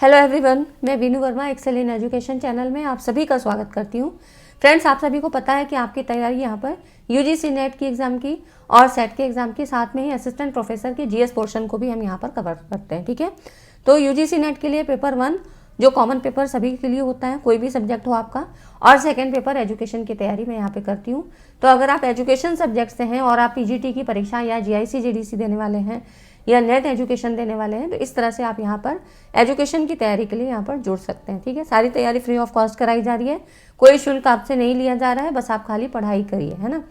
Hello everyone, मैं Veenu Verma Excel in Education channel में आप सभी का स्वागत करती हूँ। फ्रेंड्स, आप सभी को पता है कि आपकी तैयारी यहाँ पर यूजीसी नेट की एग्ज़ाम की और सेट के एग्ज़ाम के साथ में ही असिस्टेंट प्रोफेसर के जीएस पोर्शन को भी हम यहाँ पर कवर करते हैं। ठीक है, तो यूजीसी नेट के लिए पेपर 1 जो कॉमन पेपर सभी के लिए होता है, कोई भी सब्जेक्ट हो आपका, और सेकेंड पेपर एजुकेशन की तैयारी मैं यहाँ पे करती हूँ। तो अगर आप एजुकेशन सब्जेक्ट से हैं और आप पीजीटी की परीक्षा या जीआईसी जीडीसी देने वाले हैं या नेट एजुकेशन देने वाले हैं, तो इस तरह से आप यहाँ पर एजुकेशन की तैयारी के लिए यहाँ पर जुड़ सकते हैं। ठीक है, सारी तैयारी फ्री ऑफ कॉस्ट कराई जा रही है, कोई शुल्क आपसे नहीं लिया जा रहा है, बस आप खाली पढ़ाई करिए, है ना।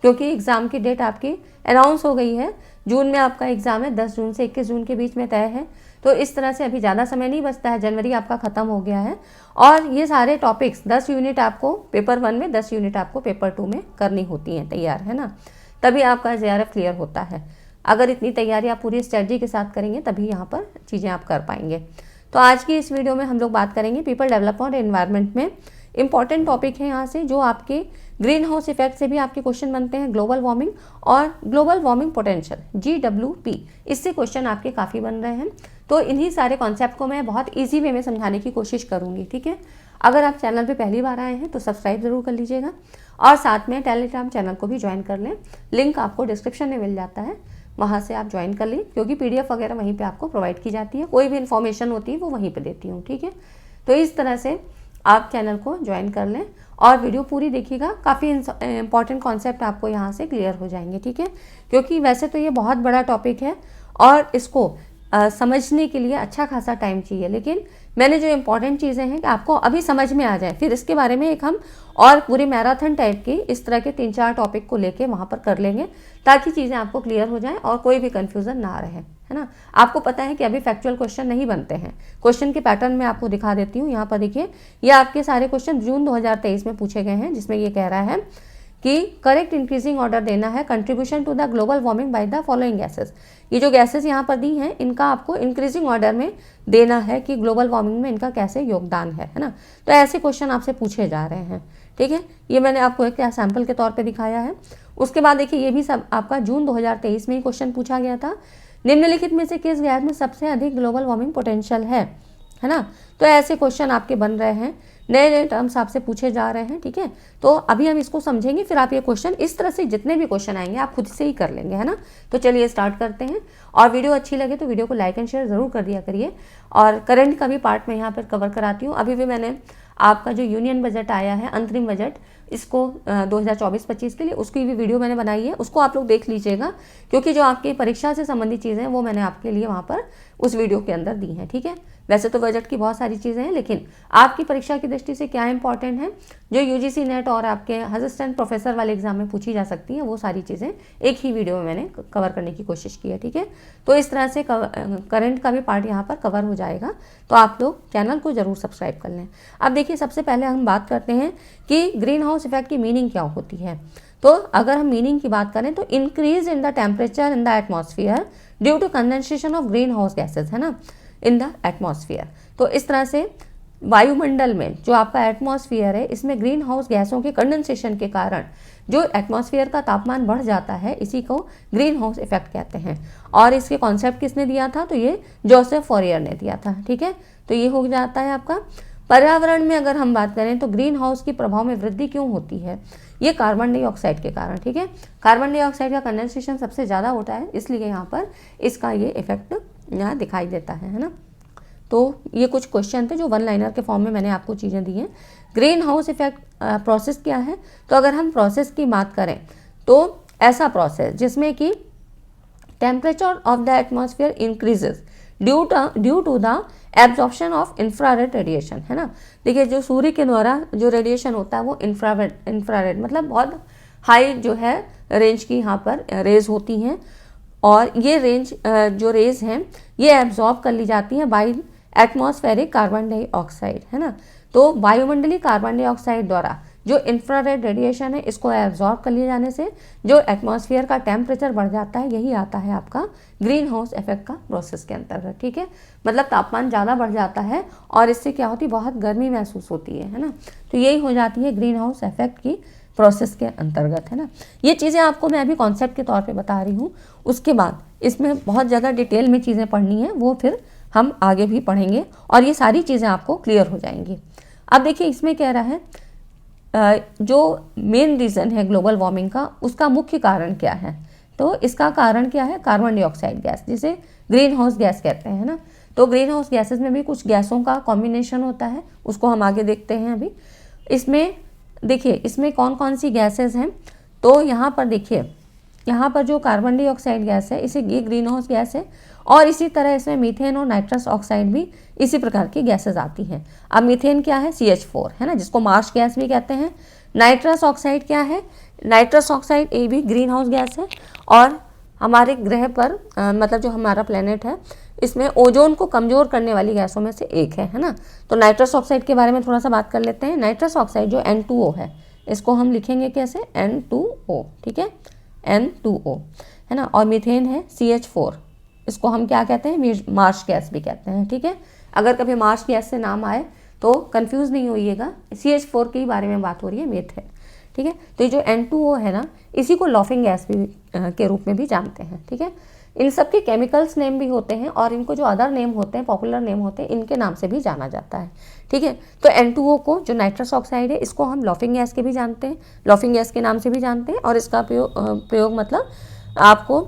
क्योंकि एग्ज़ाम की डेट आपकी अनाउंस हो गई है, जून में आपका एग्ज़ाम है, 10 जून से 21 जून के बीच में तय है। तो इस तरह से अभी ज़्यादा समय नहीं बचता है, जनवरी आपका ख़त्म हो गया है और ये सारे टॉपिक्स 10 यूनिट आपको पेपर 1 में, 10 यूनिट आपको पेपर 2 में करनी होती हैं तैयार, है ना। तभी आपका जेआरएफ क्लियर होता है। अगर इतनी तैयारी आप पूरी स्ट्रेटजी के साथ करेंगे तभी यहाँ पर चीज़ें आप कर पाएंगे। तो आज की इस वीडियो में हम लोग बात करेंगे पीपल डेवलपमेंट और एनवायरनमेंट में इंपॉर्टेंट टॉपिक है यहाँ से, जो आपके ग्रीन हाउस इफेक्ट से भी आपके क्वेश्चन बनते हैं, ग्लोबल वार्मिंग और ग्लोबल वार्मिंग पोटेंशियल GWP, इससे क्वेश्चन आपके काफ़ी बन रहे हैं। तो इन्हीं सारे कॉन्सेप्ट को मैं बहुत ईजी वे में समझाने की कोशिश करूँगी। ठीक है, अगर आप चैनल पर पहली बार आए हैं तो सब्सक्राइब ज़रूर कर लीजिएगा और साथ में टेलीग्राम चैनल को भी ज्वाइन कर लें, लिंक आपको डिस्क्रिप्शन में मिल जाता है, वहाँ से आप ज्वाइन कर लें, क्योंकि PDF वगैरह वहीं पे आपको प्रोवाइड की जाती है, कोई भी इन्फॉर्मेशन होती है वो वहीं पे देती हूँ। ठीक है, तो इस तरह से आप चैनल को ज्वाइन कर लें और वीडियो पूरी देखिएगा, काफ़ी इंपॉर्टेंट कॉन्सेप्ट आपको यहाँ से क्लियर हो जाएंगे। ठीक है, क्योंकि वैसे तो ये बहुत बड़ा टॉपिक है और इसको समझने के लिए अच्छा खासा टाइम चाहिए, लेकिन मैंने जो इम्पॉर्टेंट चीज़ें हैं कि आपको अभी समझ में आ जाए, फिर इसके बारे में एक हम और पूरी मैराथन टाइप की इस तरह के 3-4 टॉपिक को लेके वहाँ पर कर लेंगे, ताकि चीज़ें आपको क्लियर हो जाएं और कोई भी कन्फ्यूज़न ना रहे, है ना। आपको पता है कि अभी फैक्चुअल क्वेश्चन नहीं बनते हैं, क्वेश्चन के पैटर्न में आपको दिखा देती हूँ। यहाँ पर देखिए, ये आपके सारे क्वेश्चन जून 2023 में पूछे गए हैं, जिसमें ये कह रहा है कि करेक्ट इंक्रीजिंग ऑर्डर देना है, contribution to the global warming by the following gases. ये जो गैसेस यहाँ पर दी हैं, इनका आपको इंक्रीजिंग ऑर्डर में देना है कि ग्लोबल वार्मिंग में इनका कैसे योगदान है ना। तो ऐसे क्वेश्चन आपसे पूछे जा रहे हैं। ठीक है, ये मैंने आपको एक सैम्पल के तौर पे दिखाया है। उसके बाद देखिए, ये भी सब आपका जून 2023 में ही क्वेश्चन पूछा गया था, निम्नलिखित में से किस गैस में सबसे अधिक ग्लोबल वार्मिंग पोटेंशियल है ना। तो ऐसे क्वेश्चन आपके बन रहे हैं, नए नए टर्म्स आपसे पूछे जा रहे हैं। ठीक है, तो अभी हम इसको समझेंगे, फिर आप ये क्वेश्चन इस तरह से जितने भी क्वेश्चन आएंगे आप खुद से ही कर लेंगे, है ना। तो चलिए स्टार्ट करते हैं, और वीडियो अच्छी लगे तो वीडियो को लाइक एंड शेयर ज़रूर कर दिया करिए। और करंट का भी पार्ट मैं यहाँ पर कवर कराती हूँ। अभी भी मैंने आपका जो यूनियन बजट आया है, अंतरिम बजट, इसको 2024-25 के लिए, उसकी भी वीडियो मैंने बनाई है, उसको आप लोग देख लीजिएगा, क्योंकि जो आपकी परीक्षा से संबंधित चीज़ें हैं वो मैंने आपके लिए वहाँ पर उस वीडियो के अंदर दी हैं। ठीक है, वैसे तो बजट की बहुत सारी चीज़ें हैं, लेकिन आपकी परीक्षा की दृष्टि से क्या इंपॉर्टेंट है, जो यूजीसी नेट और आपके असिस्टेंट प्रोफेसर वाले एग्जाम में पूछी जा सकती हैं, वो सारी चीज़ें एक ही वीडियो में मैंने कवर करने की कोशिश की है। ठीक है, तो इस तरह से करंट का भी पार्ट यहाँ पर कवर हो जाएगा, तो आप लोग चैनल को ज़रूर सब्सक्राइब कर लें। अब देखिए, सबसे पहले हम बात करते हैं कि ग्रीन हाउस इफेक्ट की मीनिंग क्या होती है। तो अगर हम मीनिंग की बात करें तो increase in the temperature in the atmosphere due to condensation of greenhouse gases, है ना, इन द एटमॉस्फेयर। तो इस तरह से वायुमंडल में जो आपका एटमॉस्फेयर है, इसमें ग्रीन हाउस गैसों के कंडेंसेशन के कारण जो एटमॉस्फेयर का तापमान बढ़ जाता है, इसी को ग्रीन हाउस इफेक्ट कहते हैं। और इसके कॉन्सेप्ट किसने दिया था, तो ये जोसेफ फॉरियर ने दिया था। ठीक है, तो ये हो जाता है आपका। पर्यावरण में अगर हम बात करें तो ग्रीन हाउस के प्रभाव में वृद्धि क्यों होती है, ये कार्बन डाइऑक्साइड के कारण। ठीक है, कार्बन डाइऑक्साइड का कंडेंसेशन सबसे ज़्यादा होता है, इसलिए यहाँ पर इसका ये इफेक्ट यहाँ दिखाई देता है ना। तो ये कुछ क्वेश्चन थे जो वन लाइनर के फॉर्म में मैंने आपको चीज़ें दी हैं। ग्रीन हाउस इफेक्ट प्रोसेस क्या है, तो अगर हम प्रोसेस की बात करें तो ऐसा प्रोसेस जिसमें कि temperature of the atmosphere increases due to the absorption of infrared radiation, है ना। देखिए, जो सूर्य के द्वारा जो रेडिएशन होता है वो इंफ्रारेड मतलब बहुत हाई जो है रेंज की यहाँ पर रेज होती हैं, और ये रेंज जो रेज हैं ये एब्जॉर्ब कर ली जाती हैं बाय एटमॉस्फेरिक कार्बन डाइऑक्साइड, है ना। तो वायुमंडलीय कार्बन डाइऑक्साइड द्वारा जो इंफ्रारेड रेडिएशन है, इसको एब्जॉर्ब कर लिए जाने से जो एटमॉस्फेयर का टेम्परेचर बढ़ जाता है, यही आता है आपका ग्रीन हाउस इफेक्ट का प्रोसेस के अंतर्गत। ठीक है, मतलब तापमान ज़्यादा बढ़ जाता है और इससे क्या होती है, बहुत गर्मी महसूस होती है ना। तो यही हो जाती है ग्रीन हाउस इफेक्ट की प्रोसेस के अंतर्गत, है ना। ये चीज़ें आपको मैं अभी कॉन्सेप्ट के तौर पे बता रही हूँ, उसके बाद इसमें बहुत ज़्यादा डिटेल में चीज़ें पढ़नी है, वो फिर हम आगे भी पढ़ेंगे और ये सारी चीज़ें आपको क्लियर हो जाएंगी। अब देखिए इसमें कह रहा है जो मेन रीज़न है ग्लोबल वार्मिंग का, उसका मुख्य कारण क्या है। तो इसका कारण क्या है, कार्बन डाइऑक्साइड गैस, जिसे ग्रीन हाउस गैस कहते हैं, है ना। तो ग्रीन हाउस गैसेज में भी कुछ गैसों का कॉम्बिनेशन होता है, उसको हम आगे देखते हैं। अभी इसमें देखिए इसमें कौन कौन सी गैसेज हैं। तो यहाँ पर देखिए, यहाँ पर जो कार्बन डाइऑक्साइड गैस है इसे ये ग्रीन हाउस गैस है, और इसी तरह इसमें मीथेन और नाइट्रस ऑक्साइड भी इसी प्रकार की गैसेज आती हैं। अब मीथेन क्या है, CH4 है ना, जिसको मार्श गैस भी कहते हैं। नाइट्रस ऑक्साइड क्या है, नाइट्रस ऑक्साइड ये भी ग्रीन हाउस गैस है, और हमारे ग्रह पर मतलब जो हमारा प्लेनेट है इसमें ओजोन को कमज़ोर करने वाली गैसों में से एक है ना। तो नाइट्रस ऑक्साइड के बारे में थोड़ा सा बात कर लेते हैं। नाइट्रस ऑक्साइड जो N2O है, इसको हम लिखेंगे कैसे, N2O, ठीक है, N2O है ना। और मीथेन है CH4, इसको हम क्या कहते हैं, मार्श गैस भी कहते हैं, ठीक है। अगर कभी मार्श गैस से नाम आए तो कंफ्यूज नहीं होइएगा, CH4 के बारे में बात हो रही है, मीथेन, ठीक है। तो ये जो N2O है ना, इसी को लॉफिंग गैस भी के रूप में भी जानते हैं, ठीक है। इन सब के केमिकल्स नेम भी होते हैं, और इनको जो अदर नेम होते हैं, पॉपुलर नेम होते हैं, इनके नाम से भी जाना जाता है, ठीक है। तो N2O को, जो नाइट्रस ऑक्साइड है, इसको हम लॉफिंग गैस के भी जानते हैं, लॉफिंग गैस के नाम से भी जानते हैं, और इसका प्रयोग मतलब आपको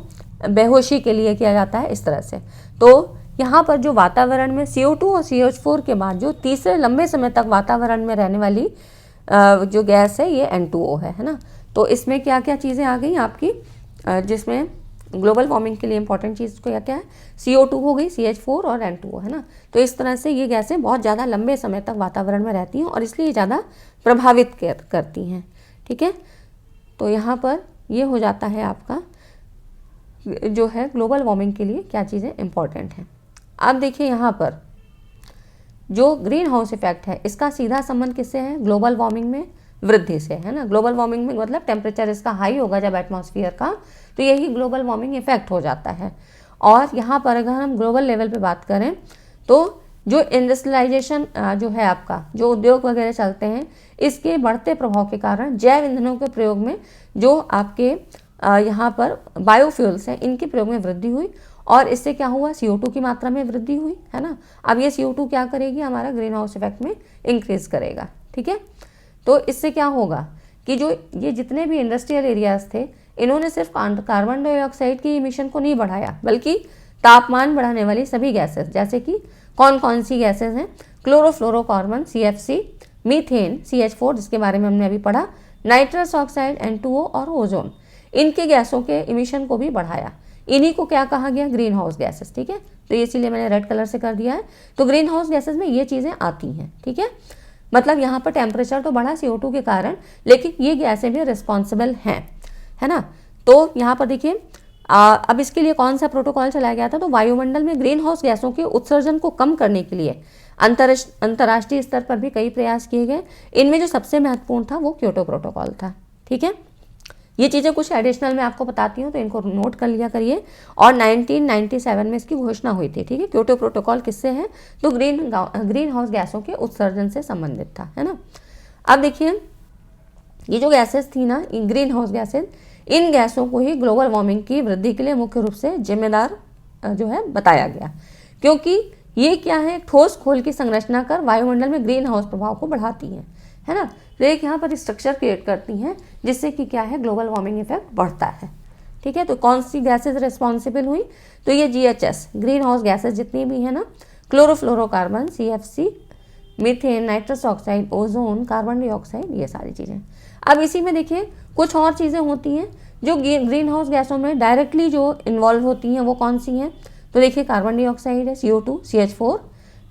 बेहोशी के लिए किया जाता है, इस तरह से। तो यहाँ पर जो वातावरण में CO2 और CH4 के बाद जो तीसरे लंबे समय तक वातावरण में रहने वाली जो गैस है, ये N2O है ना। तो इसमें क्या क्या चीज़ें आ गई आपकी, जिसमें ग्लोबल वार्मिंग के लिए इंपॉर्टेंट चीज़ क्या क्या है, CO2 हो गई, CH4 और N2O है ना। तो इस तरह से ये गैसें बहुत ज़्यादा लंबे समय तक वातावरण में रहती हैं, और इसलिए ज़्यादा प्रभावित करती हैं, ठीक है। तो यहाँ पर ये हो जाता है आपका जो है ग्लोबल वार्मिंग के लिए क्या चीज़ें इंपॉर्टेंट हैं। अब देखिए यहाँ पर जो ग्रीन हाउस इफेक्ट है, इसका सीधा संबंध किससे है, ग्लोबल वार्मिंग में वृद्धि से, है ना। ग्लोबल वार्मिंग में मतलब टेम्परेचर इसका हाई होगा जब एटमॉस्फेयर का, तो यही ग्लोबल वार्मिंग इफेक्ट हो जाता है। और यहाँ पर अगर हम ग्लोबल लेवल पे बात करें तो जो इंडस्ट्रियलाइजेशन जो है आपका, जो उद्योग वगैरह चलते हैं, इसके बढ़ते प्रभाव के कारण जैव ईंधनों के प्रयोग में जो आपके यहाँ पर बायोफ्यूल्स हैं, इनके प्रयोग में वृद्धि हुई, और इससे क्या हुआ, CO2 की मात्रा में वृद्धि हुई, है ना। अब ये CO2 क्या करेगी, हमारा ग्रीन हाउस इफेक्ट में इंक्रीज करेगा, ठीक है। तो इससे क्या होगा कि जो ये जितने भी इंडस्ट्रियल एरियाज थे, इन्होंने सिर्फ कार्बन डाइऑक्साइड की इमिशन को नहीं बढ़ाया, बल्कि तापमान बढ़ाने वाली सभी गैसेस, जैसे कि कौन कौन सी गैसेस हैं, क्लोरोफ्लोरोकार्बन CFC, मीथेन CH4 जिसके बारे में हमने अभी पढ़ा, नाइट्रस ऑक्साइड N2O और ओजोन, इनके गैसों के इमिशन को भी बढ़ाया। इन्हीं को क्या कहा गया, ग्रीन हाउस गैसेस, ठीक है। तो ये इसीलिए मैंने रेड कलर से कर दिया है। तो ग्रीन हाउस गैसेस में ये चीज़ें आती हैं, ठीक है। मतलब यहाँ पर टेम्परेचर तो बढ़ा CO2 के कारण, लेकिन ये गैसें भी रिस्पॉन्सिबल हैं, है ना। तो यहाँ पर देखिए अब इसके लिए कौन सा प्रोटोकॉल चलाया गया था, तो वायुमंडल में ग्रीन हाउस गैसों के उत्सर्जन को कम करने के लिए अंतर्राष्ट्रीय स्तर पर भी कई प्रयास किए गए। इनमें जो सबसे महत्वपूर्ण था वो क्योटो प्रोटोकॉल था, ठीक है। ये चीज़ें कुछ एडिशनल मैं आपको बताती हूँ, तो इनको नोट कर लिया करिए। और 1997 में इसकी घोषणा हुई थी, ठीक है। क्योटो प्रोटोकॉल किससे है, तो ग्रीन हाउस गैसों के उत्सर्जन से संबंधित था, है ना। अब देखिए ये जो गैसेस थी ना, ग्रीन हाउस गैसेस, इन गैसों को ही ग्लोबल वार्मिंग की वृद्धि के लिए मुख्य रूप से जिम्मेदार जो है बताया गया, क्योंकि ये क्या है, ठोस खोल की संरचना कर वायुमंडल में ग्रीन हाउस प्रभाव को बढ़ाती हैं, है ना। तो एक यहाँ पर स्ट्रक्चर क्रिएट करती हैं, जिससे कि क्या है, ग्लोबल वार्मिंग इफेक्ट बढ़ता है, ठीक है। तो कौन सी गैसेज रिस्पॉन्सिबल हुई, तो ये GHS ग्रीन हाउस गैसेज जितनी भी है ना, chlorofluorocarbon CFC, methane, nitrous oxide, ozone, carbon dioxide, ये सारी चीज़ें। अब इसी में देखिए कुछ और चीज़ें होती हैं जो ग्रीन हाउस गैसों में डायरेक्टली जो इन्वॉल्व होती हैं, वो कौन सी हैं, तो देखिए कार्बन डाइऑक्साइड है CO2 CH4,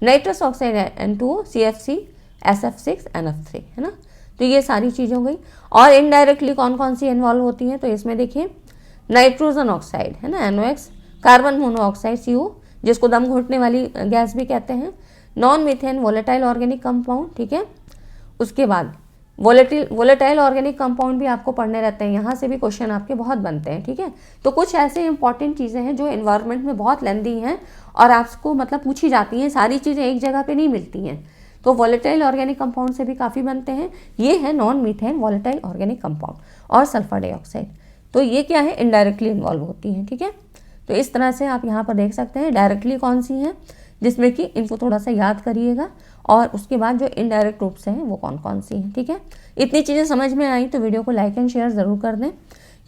नाइट्रस ऑक्साइड है N2O CFC SF6 NF3, है ना। तो ये सारी चीज़ें हो गई। और इनडायरेक्टली कौन कौन सी इन्वॉल्व होती हैं, तो इसमें देखिए नाइट्रोजन ऑक्साइड है ना, NOx, कार्बन मोनोऑक्साइड CO, जिसको दम घोटने वाली गैस भी कहते हैं, non methane volatile organic compound, ठीक है। उसके बाद वोलेटाइल ऑर्गेनिक कंपाउंड भी आपको पढ़ने रहते हैं, यहाँ से भी क्वेश्चन आपके बहुत बनते हैं, ठीक है। तो कुछ ऐसे इंपॉर्टेंट चीज़ें हैं जो एनवायरनमेंट में बहुत लेंदी हैं और आपको मतलब पूछी जाती हैं, सारी चीज़ें एक जगह पे नहीं मिलती हैं। तो वोलेटाइल ऑर्गेनिक कंपाउंड से भी काफ़ी बनते हैं, ये है non methane volatile organic compound और सल्फर डाइऑक्साइड। तो ये क्या है, इनडायरेक्टली इन्वॉल्व होती हैं, ठीक है। तो इस तरह से आप यहाँ पर देख सकते हैं डायरेक्टली कौन सी हैं, जिसमें कि इनको थोड़ा सा याद करिएगा, और उसके बाद जो इनडायरेक्ट रूप से हैं वो कौन कौन सी हैं। ठीक है, इतनी चीज़ें समझ में आई तो वीडियो को लाइक एंड शेयर ज़रूर कर दें,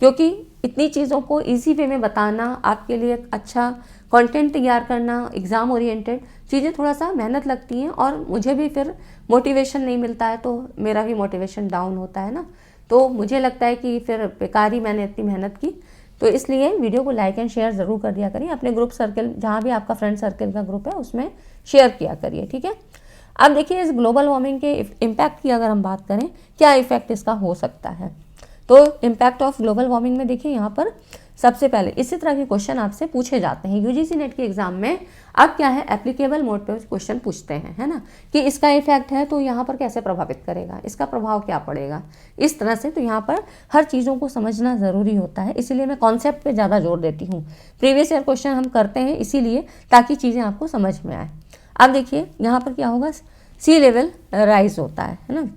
क्योंकि इतनी चीज़ों को इजी वे में बताना आपके लिए अच्छा कंटेंट तैयार करना, एग्ज़ाम ओरिएंटेड चीज़ें थोड़ा सा मेहनत लगती हैं, और मुझे भी फिर मोटिवेशन नहीं मिलता है तो मेरा भी मोटिवेशन डाउन होता है ना, तो मुझे लगता है कि फिर बेकार ही मैंने इतनी मेहनत की। तो इसलिए वीडियो को लाइक एंड शेयर ज़रूर कर दिया करिए, अपने ग्रुप सर्कल जहाँ भी आपका फ्रेंड सर्कल का ग्रुप है उसमें शेयर किया करिए। ठीक है, अब देखिए इस ग्लोबल वार्मिंग के इम्पैक्ट की अगर हम बात करें, क्या इफेक्ट इसका हो सकता है, तो इम्पैक्ट ऑफ ग्लोबल वार्मिंग में देखिए यहाँ पर सबसे पहले इसी तरह के क्वेश्चन आपसे पूछे जाते हैं यूजीसी नेट के एग्जाम में। अब क्या है, एप्लीकेबल मोड पे क्वेश्चन पूछते हैं, है ना, कि इसका इफेक्ट है तो यहाँ पर कैसे प्रभावित करेगा, इसका प्रभाव क्या पड़ेगा, इस तरह से। तो यहाँ पर हर चीज़ों को समझना ज़रूरी होता है, इसीलिए मैं कॉन्सेप्ट पे ज़्यादा जोर देती हूँ। प्रीवियस ईयर क्वेश्चन हम करते हैं इसीलिए, ताकि चीज़ें आपको समझ में आए। अब देखिए यहाँ पर क्या होगा, सी लेवल राइज होता है ना,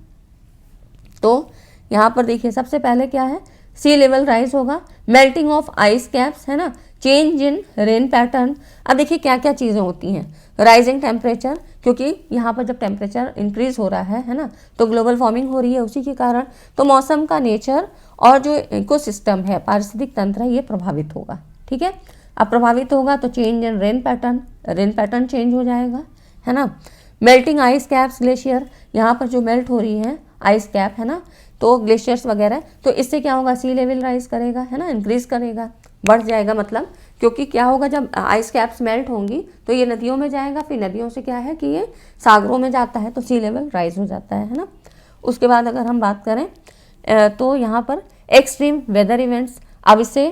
तो यहाँ पर देखिए सबसे पहले क्या है, सी लेवल राइज होगा, मेल्टिंग ऑफ आइस कैप्स, है ना, चेंज इन रेन पैटर्न। अब देखिए क्या क्या चीज़ें होती हैं, राइजिंग टेम्परेचर, क्योंकि यहाँ पर जब टेम्परेचर इंक्रीज हो रहा है ना, तो ग्लोबल वार्मिंग हो रही है उसी के कारण, तो मौसम का नेचर और जो इकोसिस्टम है, पारिस्थितिक तंत्र है, ये प्रभावित होगा। ठीक है, अब प्रभावित होगा तो change in rain pattern change हो जाएगा, है ना। मेल्टिंग आइस कैप्स, ग्लेशियर, यहाँ पर जो मेल्ट हो रही है आइस कैप, है ना, तो ग्लेशियर्स वगैरह, तो इससे क्या होगा, सी लेवल राइज करेगा, है ना, इंक्रीज करेगा, बढ़ जाएगा, मतलब क्योंकि क्या होगा, जब आइस कैप्स मेल्ट होंगी तो ये नदियों में जाएगा, फिर नदियों से क्या है कि ये सागरों में जाता है, तो सी लेवल राइज हो जाता है ना। उसके बाद अगर हम बात करें तो यहाँ पर एक्सट्रीम वेदर इवेंट्स, अब इससे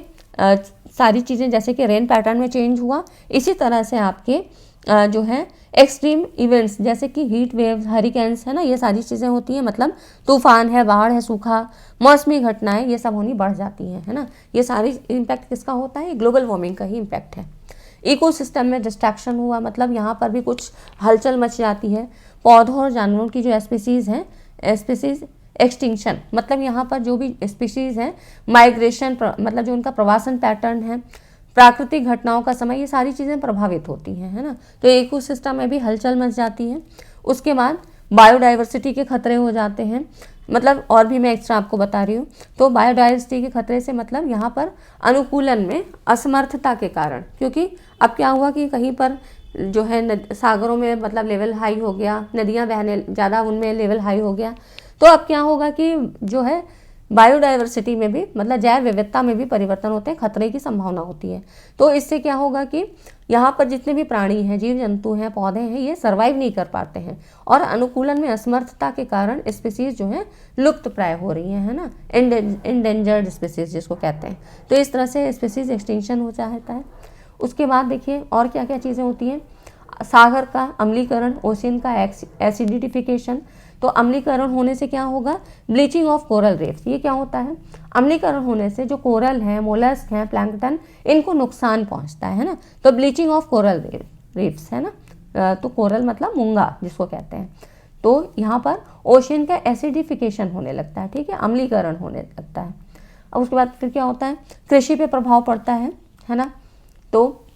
सारी चीज़ें जैसे कि रेन पैटर्न में चेंज हुआ, इसी तरह से आपके जो है एक्सट्रीम इवेंट्स जैसे कि हीट वेव्स, हरिकेन्स, है ना, ये सारी चीज़ें होती हैं, मतलब तूफान है, बाढ़ है, सूखा, मौसमी घटनाएं, ये सब होनी बढ़ जाती हैं, है ना। ये सारी इम्पैक्ट किसका होता है, ग्लोबल वार्मिंग का ही इम्पैक्ट है। इकोसिस्टम में डिस्ट्रैक्शन हुआ, मतलब यहाँ पर भी कुछ हलचल मच जाती है, पौधों और जानवरों की जो स्पीसीज़ हैं, स्पीसीज एक्सटिंक्शन, मतलब यहाँ पर जो भी स्पीशीज़ हैं, माइग्रेशन, मतलब जो उनका प्रवासन पैटर्न है, प्राकृतिक घटनाओं का समय, ये सारी चीज़ें प्रभावित होती हैं, है ना, तो इकोसिस्टम में भी हलचल मच जाती है। उसके बाद बायोडाइवर्सिटी के खतरे हो जाते हैं, मतलब और भी मैं एक्स्ट्रा आपको बता रही हूँ, तो बायोडाइवर्सिटी के खतरे से मतलब यहाँ पर अनुकूलन में असमर्थता के कारण, क्योंकि अब क्या हुआ कि कहीं पर जो है सागरों में मतलब लेवल हाई हो गया, नदियाँ बहने ज़्यादा, उनमें लेवल हाई हो गया, तो अब क्या होगा कि जो है बायोडाइवर्सिटी में भी, मतलब जैव विविधता में भी परिवर्तन होते हैं, खतरे की संभावना होती है। तो इससे क्या होगा कि यहाँ पर जितने भी प्राणी हैं, जीव जंतु हैं, पौधे हैं, ये सर्वाइव नहीं कर पाते हैं, और अनुकूलन में असमर्थता के कारण स्पीसीज जो है लुप्त प्राय हो रही हैं, है ना, इंडेंजर्ड स्पीसीज जिसको कहते हैं। तो इस तरह से स्पीसीज एक्सटिंक्शन हो जाता है। उसके बाद देखिए और क्या क्या चीज़ें होती हैं, सागर का अम्लीकरण, ओशियन का एसिडिफिकेशन, तो अम्लीकरण होने से क्या होगा, ब्लीचिंग ऑफ कोरल रीफ्स। ये क्या होता है, अम्लीकरण होने से जो कोरल हैं, मोलस्क हैं, प्लैंकटन, इनको नुकसान पहुंचता है ना, तो ब्लीचिंग ऑफ कोरल रीफ्स, है ना, तो कोरल मतलब मूंगा जिसको कहते हैं, तो यहाँ पर ओशियन का एसिडिफिकेशन होने लगता है, ठीक है, अम्लीकरण होने लगता है। और उसके बाद फिर क्या होता है, कृषि पे प्रभाव पड़ता है ना, तो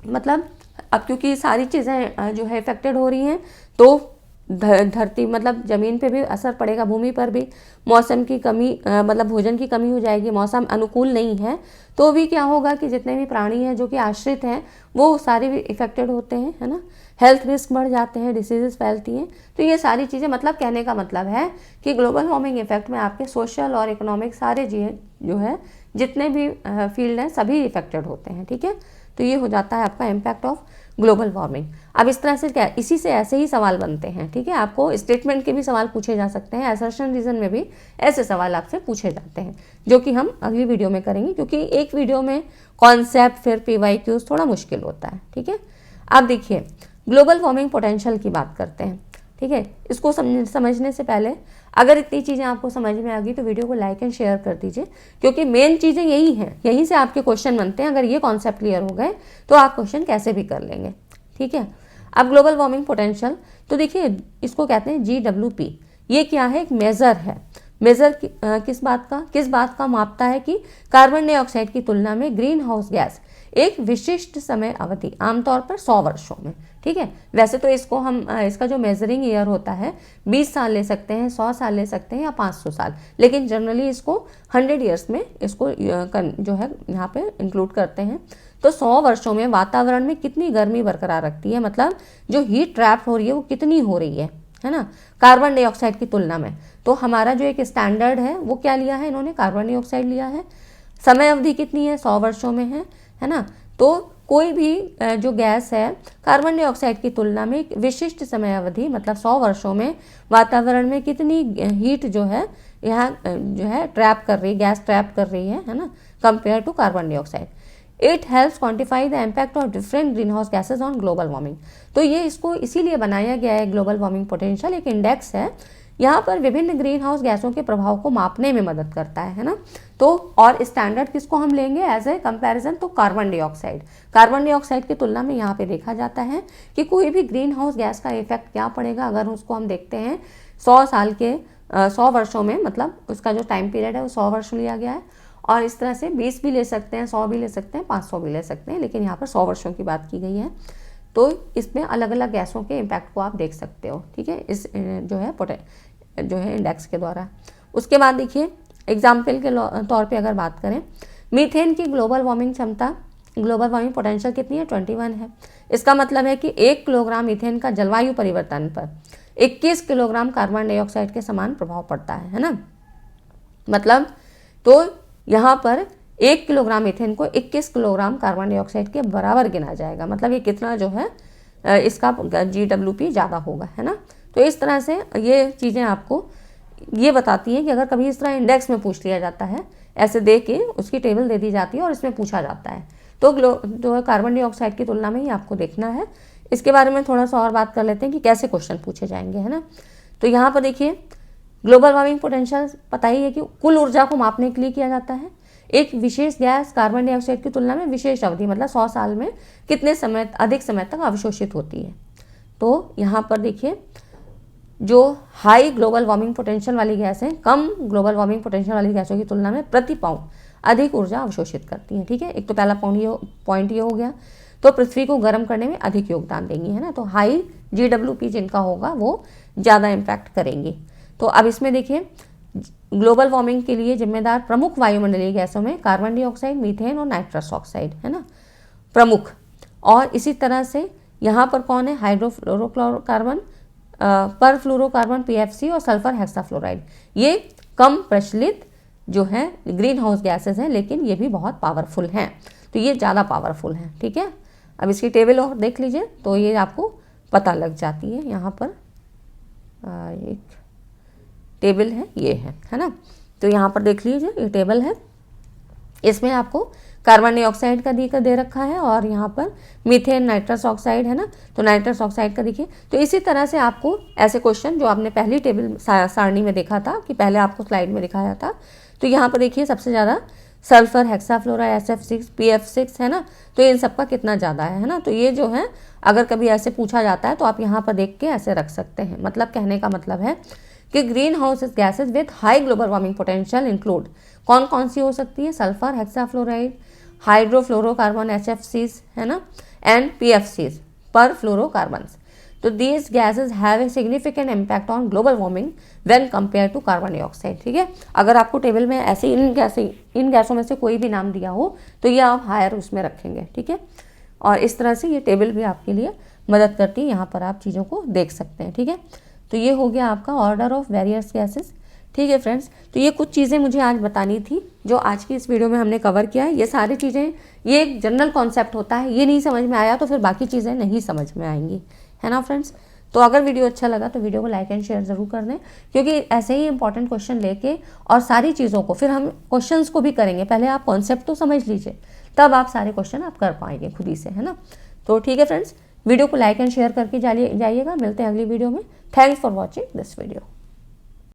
मतलब अब क्योंकि सारी चीज़ें जो है इफेक्टेड हो रही हैं, तो धरती मतलब ज़मीन पे भी असर पड़ेगा, भूमि पर भी मौसम की कमी, मतलब भोजन की कमी हो जाएगी, मौसम अनुकूल नहीं है, तो भी क्या होगा कि जितने भी प्राणी हैं जो कि आश्रित हैं वो सारे भी इफेक्टेड होते हैं, है ना, हेल्थ रिस्क बढ़ जाते हैं, डिसीजेस फैलती हैं। तो ये सारी चीज़ें, मतलब कहने का मतलब है कि ग्लोबल वार्मिंग इफेक्ट में आपके सोशल और इकोनॉमिक सारे जो है जितने भी फील्ड हैं सभी इफेक्टेड होते हैं, ठीक है। तो ये हो जाता है आपका इम्पैक्ट ऑफ ग्लोबल वार्मिंग। अब इस तरह से क्या, इसी से ऐसे ही सवाल बनते हैं, ठीक है, आपको स्टेटमेंट के भी सवाल पूछे जा सकते हैं, असर्शन रीजन में भी ऐसे सवाल आपसे पूछे जाते हैं, जो कि हम अगली वीडियो में करेंगे, क्योंकि एक वीडियो में कॉन्सेप्ट फिर PYQs थोड़ा मुश्किल होता है, ठीक है। अब देखिए ग्लोबल वार्मिंग पोटेंशियल की बात करते हैं, ठीक है। इसको समझने से पहले अगर इतनी चीज़ें आपको समझ में आ गई तो वीडियो को लाइक एंड शेयर कर दीजिए, क्योंकि मेन चीज़ें यही हैं, यहीं से आपके क्वेश्चन बनते हैं। अगर ये कॉन्सेप्ट क्लियर हो गए तो आप क्वेश्चन कैसे भी कर लेंगे, ठीक है। अब ग्लोबल वार्मिंग पोटेंशियल, तो देखिए इसको कहते हैं GWP। ये क्या है, एक मेज़र है। मेज़र किस बात का मापता है कि कार्बन डाइऑक्साइड की तुलना में ग्रीन हाउस गैस एक विशिष्ट समय अवधि, आमतौर पर 100 वर्षों में। ठीक है, वैसे तो इसको हम इसका जो मेजरिंग ईयर होता है 20 साल ले सकते हैं, 100 साल ले सकते हैं या 500 साल, लेकिन जनरली इसको 100 ईयर्स में इसको जो है यहाँ पे इंक्लूड करते हैं। तो 100 वर्षों में वातावरण में कितनी गर्मी बरकरार रखती है, मतलब जो हीट ट्रैप हो रही है वो कितनी हो रही है ना, कार्बन डाइऑक्साइड की तुलना में। तो हमारा जो एक स्टैंडर्ड है वो क्या लिया है इन्होंने, कार्बन डाइऑक्साइड लिया है। समय अवधि कितनी है, 100 वर्षों में है ना। तो कोई भी जो गैस है कार्बन डाइऑक्साइड की तुलना में एक विशिष्ट समय अवधि मतलब 100 वर्षों में वातावरण में कितनी हीट जो है यहाँ जो है ट्रैप कर रही, गैस ट्रैप कर रही है ना, compare to carbon dioxide. It helps quantify the impact of different greenhouse gases on global warming. तो ये इसको इसीलिए बनाया गया है, ग्लोबल वार्मिंग पोटेंशियल एक इंडेक्स है, यहाँ पर विभिन्न ग्रीन हाउस गैसों के प्रभाव को मापने में मदद करता है ना। तो और स्टैंडर्ड किसको हम लेंगे एज ए कंपैरिजन, तो कार्बन डाइऑक्साइड। कार्बन डाइऑक्साइड की तुलना में यहाँ पे देखा जाता है कि कोई भी ग्रीन हाउस गैस का इफेक्ट क्या पड़ेगा अगर उसको हम देखते हैं 100 वर्षों में, मतलब उसका जो टाइम पीरियड है वो 100 वर्ष लिया गया है। और इस तरह से 20 भी ले सकते हैं, 100 भी ले सकते हैं, 500 भी ले सकते हैं, लेकिन यहाँ पर 100 वर्षों की बात की गई है। तो इसमें अलग अलग गैसों के इम्पैक्ट को आप देख सकते हो। ठीक है, इस जो है इंडेक्स के द्वारा। उसके बाद देखिए एग्जाम्पल के तौर पे अगर बात करें, मीथेन की ग्लोबल वार्मिंग क्षमता, ग्लोबल वार्मिंग पोटेंशियल कितनी है, 21 है। इसका मतलब है कि 1 किलोग्राम मीथेन का जलवायु परिवर्तन पर 21 किलोग्राम कार्बन डाइऑक्साइड के समान प्रभाव पड़ता है ना। मतलब तो यहाँ पर 1 किलोग्राम मीथेन को 21 किलोग्राम कार्बन डाइऑक्साइड के बराबर गिना जाएगा, मतलब ये कितना जो है इसका GWP ज़्यादा होगा, है ना। तो इस तरह से ये चीज़ें आपको ये बताती हैं कि अगर कभी इस तरह इंडेक्स में पूछ लिया जाता है, ऐसे दे के उसकी टेबल दे दी जाती है और इसमें पूछा जाता है, तो जो है कार्बन डाइऑक्साइड की तुलना में ही आपको देखना है। इसके बारे में थोड़ा सा और बात कर लेते हैं कि कैसे क्वेश्चन पूछे जाएंगे, है ना। तो यहाँ पर देखिए ग्लोबल वार्मिंग पोटेंशियल पता ही है कि कुल ऊर्जा को मापने के लिए किया जाता है। एक विशेष गैस कार्बन डाइऑक्साइड की तुलना में विशेष अवधि मतलब 100 साल में कितने समय अधिक समय तक अवशोषित होती है। तो यहाँ पर देखिए जो हाई ग्लोबल वार्मिंग पोटेंशियल वाली गैस है कम ग्लोबल वार्मिंग पोटेंशियल वाली गैसों की तुलना में प्रति पाउंड अधिक ऊर्जा अवशोषित करती है। ठीक है, एक तो पहला पॉइंट ये हो गया। तो पृथ्वी को गर्म करने में अधिक योगदान देंगी, है ना। तो हाई GWP जिनका होगा वो ज़्यादा इम्पैक्ट करेंगी। तो अब इसमें देखिए ग्लोबल वार्मिंग के लिए जिम्मेदार प्रमुख वायुमंडलीय गैसों में कार्बन डाइऑक्साइड, मीथेन और नाइट्रस ऑक्साइड, है ना, प्रमुख। और इसी तरह से यहाँ पर कौन है, हाइड्रोफ्लोरोकार्बन, परफ्लोरोकार्बन PFC और सल्फर हेक्साफ्लोराइड। ये कम प्रचलित जो है ग्रीन हाउस गैसेज हैं, लेकिन ये भी बहुत पावरफुल हैं, तो ये ज़्यादा पावरफुल हैं। ठीक है, अब इसकी टेबल और देख लीजिए तो ये आपको पता लग जाती है। यहाँ पर एक टेबल है, ये है ना। तो यहाँ पर देख लीजिए ये टेबल है, इसमें आपको कार्बन डाइऑक्साइड का दे रखा है और यहाँ पर मीथेन, नाइट्रस ऑक्साइड, है ना। तो नाइट्रस ऑक्साइड का देखिए। तो इसी तरह से आपको ऐसे क्वेश्चन जो आपने पहली टेबल सारणी में देखा था कि पहले आपको स्लाइड में दिखाया था, तो यहाँ पर देखिए सबसे ज़्यादा सल्फर हेक्साफ्लोराइड SF6 PF6 है ना। तो इन सब का कितना ज़्यादा है ना। तो ये जो है अगर कभी ऐसे पूछा जाता है तो आप यहाँ पर देख के ऐसे रख सकते हैं। मतलब कहने का मतलब है कि green house gases with high global warming potential include कौन कौन सी हो सकती है, सल्फर हेक्साफ्लोराइड, हाइड्रोफ्लोरोकार्बन HFCs, है ना, एंड PFCs, परफ्लोरोकार्बन्स। तो these gases have a significant impact on global warming when compare to carbon dioxide. ठीक है, अगर आपको टेबल में ऐसे इन गैसों में से कोई भी नाम दिया हो तो ये आप हायर उसमें रखेंगे। ठीक है, और इस तरह से ये टेबल भी आपके लिए मदद करती है, यहाँ पर आप चीज़ों को देख सकते हैं। ठीक है, तो ये हो गया आपका ऑर्डर ऑफ वेरियस गैसेस। ठीक है फ्रेंड्स, तो ये कुछ चीज़ें मुझे आज बतानी थी जो आज की इस वीडियो में हमने कवर किया है। ये सारी चीज़ें, ये एक जनरल कॉन्सेप्ट होता है, ये नहीं समझ में आया तो फिर बाकी चीज़ें नहीं समझ में आएंगी, है ना फ्रेंड्स। तो अगर वीडियो अच्छा लगा तो वीडियो को लाइक एंड शेयर ज़रूर कर दें, क्योंकि ऐसे ही इंपॉर्टेंट क्वेश्चन लेके और सारी चीज़ों को फिर हम क्वेश्चंस को भी करेंगे। पहले आप कॉन्सेप्ट तो समझ लीजिए, तब आप सारे क्वेश्चन आप कर पाएंगे खुद ही से, है ना। तो ठीक है फ्रेंड्स, वीडियो को लाइक एंड शेयर करके जाइएगा। मिलते हैं अगली वीडियो में। Thanks for watching this video.